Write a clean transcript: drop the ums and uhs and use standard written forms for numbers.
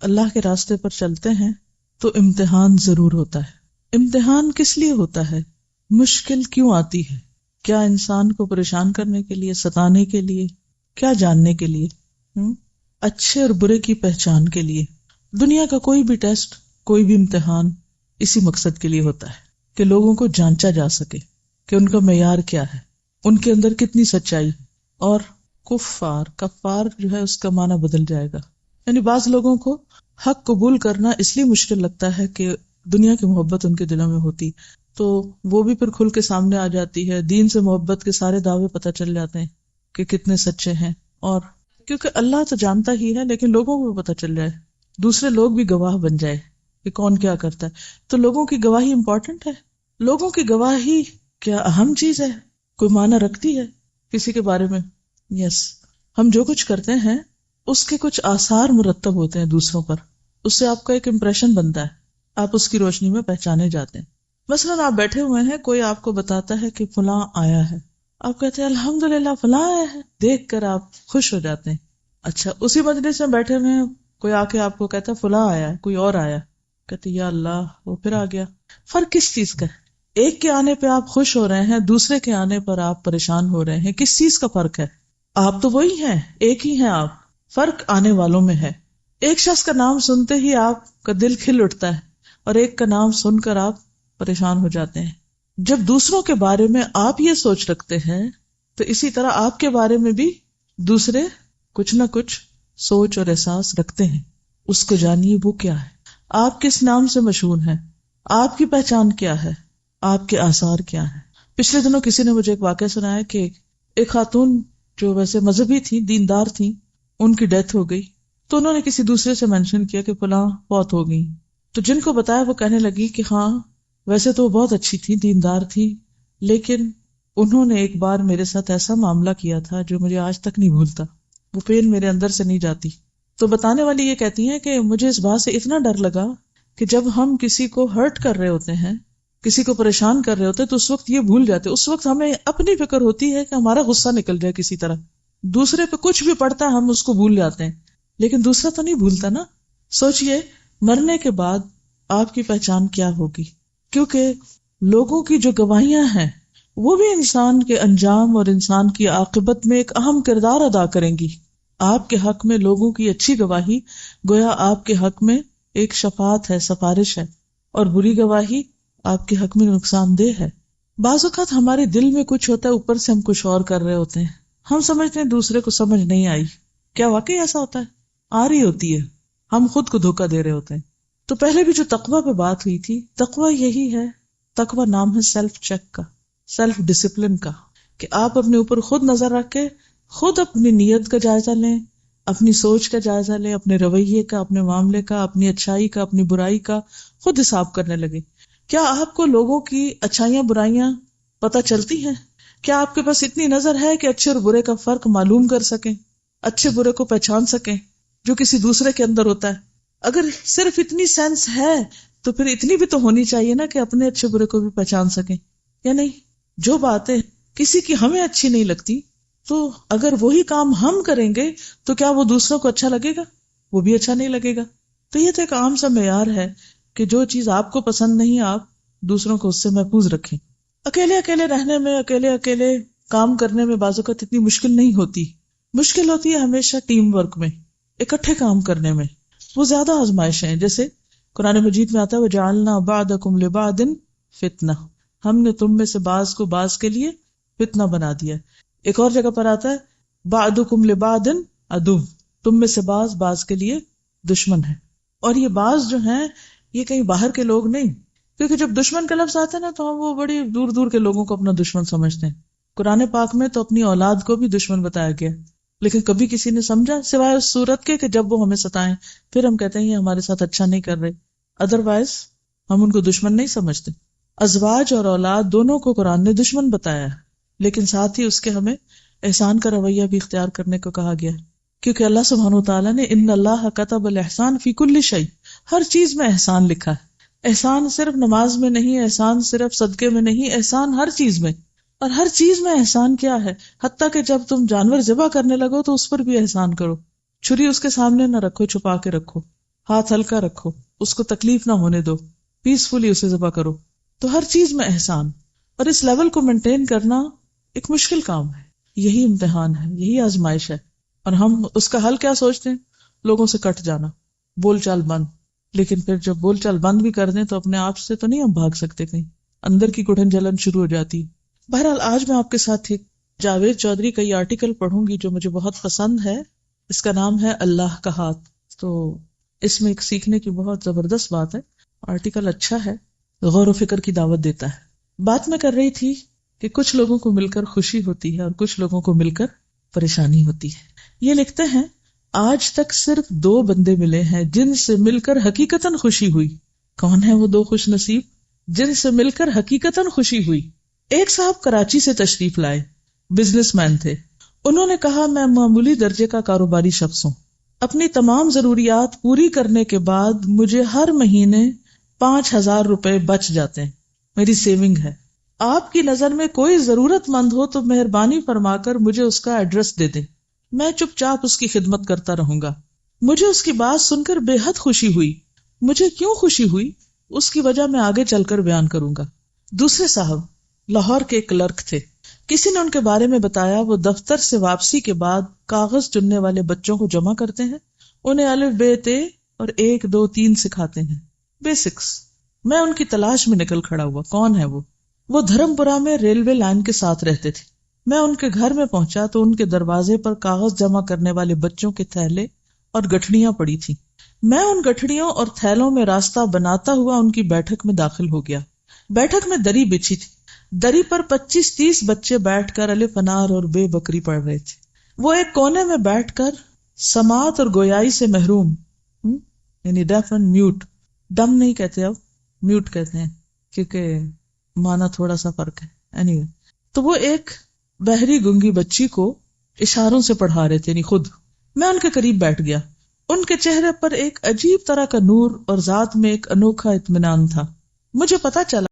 اللہ کے راستے پر چلتے ہیں تو امتحان ضرور ہوتا ہے۔ امتحان کس لیے ہوتا ہے؟ مشکل کیوں آتی ہے؟ کیا انسان کو پریشان کرنے کے لیے، ستانے کے لیے، کیا جاننے کے لیے؟ اچھے اور برے کی پہچان کے لیے۔ دنیا کا کوئی بھی ٹیسٹ، کوئی بھی امتحان اسی مقصد کے لیے ہوتا ہے کہ لوگوں کو جانچا جا سکے کہ ان کا معیار کیا ہے، ان کے اندر کتنی سچائی ہے۔ اور کفار جو ہے اس کا معنی بدل جائے گا، یعنی بعض لوگوں کو حق قبول کرنا اس لیے مشکل لگتا ہے کہ دنیا کی محبت ان کے دلوں میں ہوتی، تو وہ بھی پھر کھل کے سامنے آ جاتی ہے، دین سے محبت کے سارے دعوے پتہ چل جاتے ہیں کہ کتنے سچے ہیں۔ اور کیونکہ اللہ تو جانتا ہی ہے، لیکن لوگوں کو بھی پتہ چل جائے، دوسرے لوگ بھی گواہ بن جائے کہ کون کیا کرتا ہے، تو لوگوں کی گواہی امپورٹنٹ ہے۔ لوگوں کی گواہی کیا اہم چیز ہے؟ کوئی معنی رکھتی ہے کسی کے بارے میں؟ یس، ہم جو کچھ کرتے ہیں اس کے کچھ آثار مرتب ہوتے ہیں دوسروں پر، اس سے آپ کا ایک امپریشن بنتا ہے، آپ اس کی روشنی میں پہچانے جاتے ہیں۔ مثلاً آپ بیٹھے ہوئے ہیں، کوئی آپ کو بتاتا ہے کہ فلاں آیا ہے، آپ کہتے ہیں الحمدللہ فلاں آیا ہے، دیکھ کر آپ خوش ہو جاتے ہیں۔ اچھا، اسی مجلس میں بیٹھے ہوئے ہیں، کوئی آ کے آپ کو کہتا ہے فلاں آیا ہے، کوئی اور آیا، کہتے یا اللہ وہ پھر آ گیا۔ فرق کس چیز کا ہے؟ ایک کے آنے پہ آپ خوش ہو رہے ہیں، دوسرے کے آنے پر آپ پریشان ہو رہے ہیں، کس چیز کا فرق ہے؟ آپ تو وہی ہیں، ایک ہی ہیں آپ، فرق آنے والوں میں ہے۔ ایک شخص کا نام سنتے ہی آپ کا دل کھل اٹھتا ہے، اور ایک کا نام سن کر آپ پریشان ہو جاتے ہیں۔ جب دوسروں کے بارے میں آپ یہ سوچ رکھتے ہیں تو اسی طرح آپ کے بارے میں بھی دوسرے کچھ نہ کچھ سوچ اور احساس رکھتے ہیں۔ اس کو جانیے وہ کیا ہے، آپ کس نام سے مشہور ہیں، آپ کی پہچان کیا ہے، آپ کے آثار کیا ہیں۔ پچھلے دنوں کسی نے مجھے ایک واقعہ سنایا کہ ایک خاتون جو ویسے مذہبی تھی، دیندار تھی، ان کی ڈیتھ ہو گئی، تو انہوں نے کسی دوسرے سے مینشن کیا کہ فلاں فوت ہو گئی، تو جن کو بتایا وہ کہنے لگی کہ ہاں ویسے تو وہ بہت اچھی تھی، دیندار تھی، لیکن انہوں نے ایک بار میرے ساتھ ایسا معاملہ کیا تھا جو مجھے آج تک نہیں بھولتا، وہ پین میرے اندر سے نہیں جاتی۔ تو بتانے والی یہ کہتی ہیں کہ مجھے اس بات سے اتنا ڈر لگا کہ جب ہم کسی کو ہرٹ کر رہے ہوتے ہیں، کسی کو پریشان کر رہے ہوتے ہیں، تو اس وقت یہ بھول جاتے، اس وقت ہمیں اپنی فکر ہوتی ہے کہ ہمارا غصہ نکل جائے کسی طرح، دوسرے پہ کچھ بھی پڑتا ہے ہم اس کو بھول جاتے ہیں، لیکن دوسرا تو نہیں بھولتا نا۔ سوچئے مرنے کے بعد آپ کی پہچان کیا ہوگی، کیونکہ لوگوں کی جو گواہیاں ہیں وہ بھی انسان کے انجام اور انسان کی عاقبت میں ایک اہم کردار ادا کریں گی۔ آپ کے حق میں لوگوں کی اچھی گواہی گویا آپ کے حق میں ایک شفاعت ہے، سفارش ہے، اور بری گواہی آپ کے حق میں نقصان دہ ہے۔ بعض اوقات ہمارے دل میں کچھ ہوتا ہے، اوپر سے ہم کچھ اور کر رہے ہوتے ہیں، ہم سمجھتے ہیں دوسرے کو سمجھ نہیں آئی، کیا واقعی ایسا ہوتا ہے؟ آ رہی ہوتی ہے، ہم خود کو دھوکہ دے رہے ہوتے ہیں۔ تو پہلے بھی جو تقویٰ پہ بات ہوئی تھی، تقویٰ یہی ہے، تقویٰ نام ہے سیلف چیک کا، سیلف ڈسپلن کا، کہ آپ اپنے اوپر خود نظر رکھ کے خود اپنی نیت کا جائزہ لیں، اپنی سوچ کا جائزہ لیں، اپنے رویے کا، اپنے معاملے کا، اپنی اچھائی کا، اپنی برائی کا خود حساب کرنے لگے۔ کیا آپ کو لوگوں کی اچھائیاں برائیاں پتہ چلتی ہیں؟ کیا آپ کے پاس اتنی نظر ہے کہ اچھے اور برے کا فرق معلوم کر سکیں، اچھے برے کو پہچان سکیں جو کسی دوسرے کے اندر ہوتا ہے؟ اگر صرف اتنی سینس ہے تو پھر اتنی بھی تو ہونی چاہیے نا کہ اپنے اچھے برے کو بھی پہچان سکیں، یا نہیں؟ جو باتیں کسی کی ہمیں اچھی نہیں لگتی، تو اگر وہی کام ہم کریں گے تو کیا وہ دوسروں کو اچھا لگے گا؟ وہ بھی اچھا نہیں لگے گا۔ تو یہ تو ایک عام سا معیار ہے کہ جو چیز آپ کو پسند نہیں، آپ دوسروں کو اس سے محفوظ رکھیں۔ اکیلے رہنے میں، اکیلے کام کرنے میں بعض اوقات اتنی مشکل نہیں ہوتی، مشکل ہوتی ہے ہمیشہ ٹیم ورک میں، اکٹھے کام کرنے میں، وہ زیادہ آزمائش ہیں۔ جیسے قرآن مجید میں آتا ہے وَجَعَلْنَا بَعْضَكُمْ لِبَعْضٍ فِتْنَةً، ہم نے تم میں سے بعض کو بعض کے لیے فتنہ بنا دیا۔ ایک اور جگہ پر آتا ہے بَعْضُكُمْ لِبَعْضٍ عَدُوٌّ، تم میں سے بعض کے لیے دشمن ہے۔ اور یہ بعض جو ہیں یہ کہیں باہر کے لوگ نہیں، کیونکہ جب دشمن کا لفظ آتا ہے نا تو ہم وہ بڑی دور دور کے لوگوں کو اپنا دشمن سمجھتے ہیں۔ قرآن پاک میں تو اپنی اولاد کو بھی دشمن بتایا گیا، لیکن کبھی کسی نے سمجھا سوائے اس صورت کے کہ جب وہ ہمیں ستائیں پھر ہم کہتے ہیں یہ ہمارے ساتھ اچھا نہیں کر رہے، ادروائز ہم ان کو دشمن نہیں سمجھتے۔ ازواج اور اولاد دونوں کو قرآن نے دشمن بتایا ہے، لیکن ساتھ ہی اس کے ہمیں احسان کا رویہ بھی اختیار کرنے کو کہا گیا، کیونکہ اللہ سبحانہ وتعالیٰ نے ان اللہ کتب الاحسان فی کل شیء، ہر چیز میں احسان لکھا ہے۔ احسان صرف نماز میں نہیں، احسان صرف صدقے میں نہیں، احسان ہر چیز میں۔ اور ہر چیز میں احسان کیا ہے؟ حتیٰ کہ جب تم جانور ذبح کرنے لگو تو اس پر بھی احسان کرو، چھری اس کے سامنے نہ رکھو، چھپا کے رکھو۔ ہاتھ ہلکا رکھو، اس کو تکلیف نہ ہونے دو، پیسفلی اسے ذبح کرو. تو ہر چیز میں احسان، اور اس لیول کو مینٹین کرنا ایک مشکل کام ہے. یہی امتحان ہے، یہی آزمائش ہے. اور ہم اس کا حل کیا سوچتے ہیں؟ لوگوں سے کٹ جانا، بول چال بند. لیکن پھر جب بول چال بند بھی کر دیں تو اپنے آپ سے تو نہیں ہم بھاگ سکتے، کہیں اندر کی گڑھن جلن شروع ہو جاتی. بہرحال آج میں آپ کے ساتھ ایک جاوید چودھری کا یہ آرٹیکل پڑھوں گی جو مجھے بہت پسند ہے. اس کا نام ہے اللہ کا ہاتھ. تو اس میں ایک سیکھنے کی بہت زبردست بات ہے. آرٹیکل اچھا ہے، غور و فکر کی دعوت دیتا ہے. بات میں کر رہی تھی کہ کچھ لوگوں کو مل کر خوشی ہوتی ہے اور کچھ لوگوں کو مل کر پریشانی ہوتی ہے. یہ لکھتے ہیں آج تک صرف 2 بندے ملے ہیں جن سے مل کر حقیقتاً خوشی ہوئی. کون ہے وہ 2 خوش نصیب جن سے مل کر حقیقتاً خوشی ہوئی؟ ایک صاحب کراچی سے تشریف لائے، بزنس مین تھے. انہوں نے کہا میں معمولی درجے کا کاروباری شخص ہوں، اپنی تمام ضروریات پوری کرنے کے بعد مجھے ہر مہینے 5,000 روپے بچ جاتے ہیں، میری سیونگ ہے. آپ کی نظر میں کوئی ضرورت مند ہو تو مہربانی فرما کر مجھے اس کا ایڈریس دے دیں، میں چپ چاپ اس کی خدمت کرتا رہوں گا. مجھے اس کی بات سن کر بے حد خوشی ہوئی. مجھے کیوں خوشی ہوئی اس کی وجہ میں آگے چل کر بیان کروں گا. دوسرے صاحب لاہور کے کلرک تھے. کسی نے ان کے بارے میں بتایا وہ دفتر سے واپسی کے بعد کاغذ چننے والے بچوں کو جمع کرتے ہیں، انہیں الف بے تے اور 1 2 3 سکھاتے ہیں، بیسکس. میں ان کی تلاش میں نکل کھڑا ہوا. کون ہے وہ دھرمپورہ میں ریلوے لائن کے ساتھ رہتے تھے. میں ان کے گھر میں پہنچا تو ان کے دروازے پر کاغذ جمع کرنے والے بچوں کے تھیلے اور گٹھڑیاں پڑی تھیں. میں ان گٹھڑیوں اور تھیلوں میں راستہ بناتا ہوا ان کی بیٹھک میں داخل ہو گیا. بیٹھک میں دری بچھی تھی، دری پر 25-30 بچے بیٹھ کر الف انار اور بے بکری پڑھ رہے تھے. وہ ایک کونے میں بیٹھ کر سماعت اور گویائی سے محروم، یعنی ڈیف اینڈ میوٹ. ڈم نہیں کہتے، اب میوٹ کہتے ہیں کیونکہ معنی تھوڑا سا فرق ہے. anyway. تو وہ ایک بہری گنگی بچی کو اشاروں سے پڑھا رہے تھے، یعنی خود. میں ان کے قریب بیٹھ گیا. ان کے چہرے پر ایک عجیب طرح کا نور اور ذات میں ایک انوکھا اطمینان تھا. مجھے پتا چلا